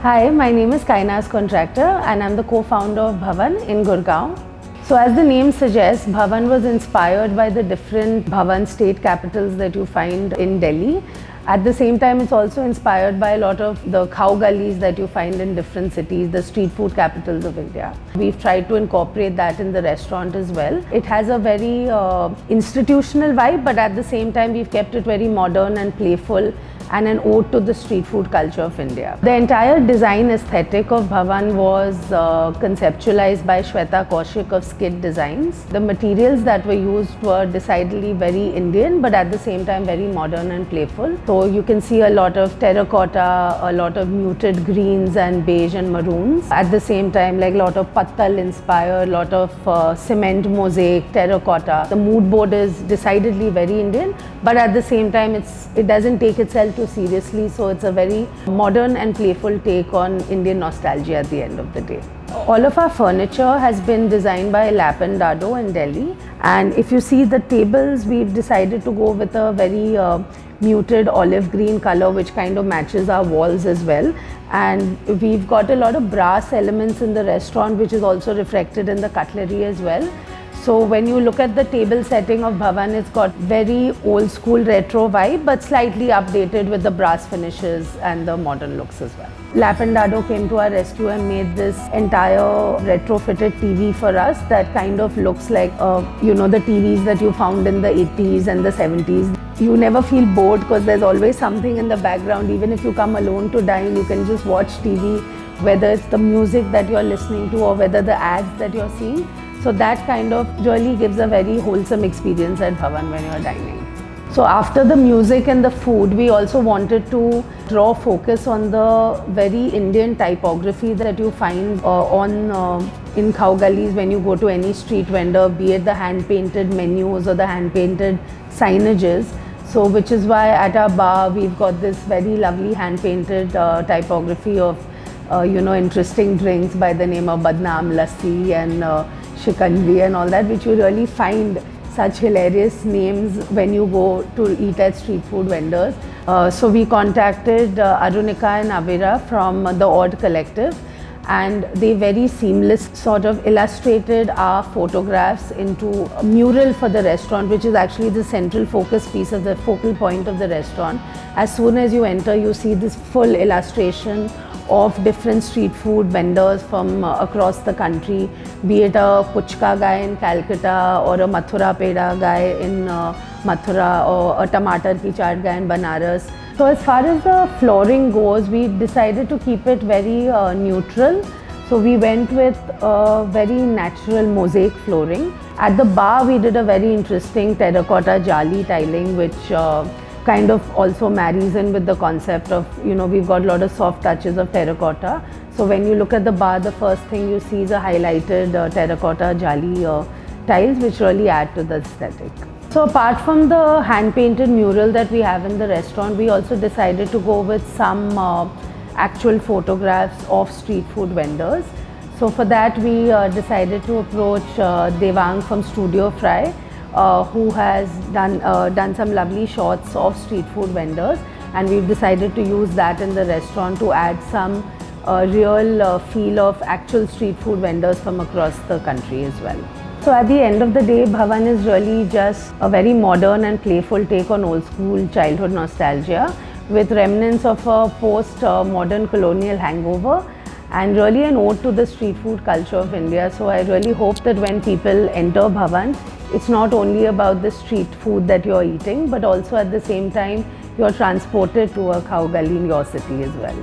Hi, my name is Kainas Contractor and I'm the co-founder of Bhawan in Gurgaon. So as the name suggests, Bhawan was inspired by the different Bhawan state capitals that you find in Delhi. At the same time, it's also inspired by a lot of the cow gullies that you find in different cities, the street food capitals of India. We've tried to incorporate that in the restaurant as well. It has a very institutional vibe, but at the same time, we've kept it very modern and playful and an ode to the street food culture of India. The entire design aesthetic of Bhawan was conceptualized by Shweta Kaushik of Skid Designs. The materials that were used were decidedly very Indian, but at the same time very modern and playful. So you can see a lot of terracotta, a lot of muted greens and beige and maroons. At the same time, like a lot of pattal inspired, a lot of cement mosaic, terracotta. The mood board is decidedly very Indian, but at the same time it doesn't take itself too seriously, so it's a very modern and playful take on Indian nostalgia at the end of the day. All of our furniture has been designed by Dado in Delhi, and if you see the tables, we've decided to go with a very muted olive green color which kind of matches our walls as well. And we've got a lot of brass elements in the restaurant which is also reflected in the cutlery as well. So when you look at the table setting of Bhawan, it's got very old school retro vibe, but slightly updated with the brass finishes and the modern looks as well. Dado came to our rescue and made this entire retrofitted TV for us that kind of looks like, the TVs that you found in the 80s and the 70s. You never feel bored because there's always something in the background. Even if you come alone to dine, you can just watch TV, whether it's the music that you're listening to or whether the ads that you're seeing. So that kind of really gives a very wholesome experience at Bhawan when you're dining. So after the music and the food, we also wanted to draw focus on the very Indian typography that you find in cow gullies when you go to any street vendor, be it the hand-painted menus or the hand-painted signages. So which is why at our bar, we've got this very lovely hand-painted typography of interesting drinks by the name of Badnaam Lassi and Shikanji and all that, which you really find such hilarious names when you go to eat at street food vendors. So we contacted Arunika and Avira from the Odd Collective, and they very seamless sort of illustrated our photographs into a mural for the restaurant, which is actually the central focus piece of the focal point of the restaurant. As soon as you enter, you see this full illustration of different street food vendors from across the country, be it a puchka guy in Calcutta or a Mathura peda guy in Mathura or a tomato ki chaat guy in Banaras. So as far as the flooring goes, we decided to keep it very neutral. So we went with very natural mosaic flooring. At the bar, we did a very interesting terracotta jali tiling, which kind of also marries in with the concept of, we've got a lot of soft touches of terracotta. So when you look at the bar, the first thing you see is a highlighted terracotta jali tiles, which really add to the aesthetic. So apart from the hand-painted mural that we have in the restaurant, we also decided to go with some actual photographs of street food vendors. So for that, we decided to approach Devang from Studio Fry, who has done some lovely shots of street food vendors, and we've decided to use that in the restaurant to add some real feel of actual street food vendors from across the country as well. So at the end of the day, Bhawan is really just a very modern and playful take on old school childhood nostalgia with remnants of a post-modern colonial hangover, and really an ode to the street food culture of India. So I really hope that when people enter Bhawan, it's not only about the street food that you're eating, but also at the same time, you're transported to a cow gully in your city as well.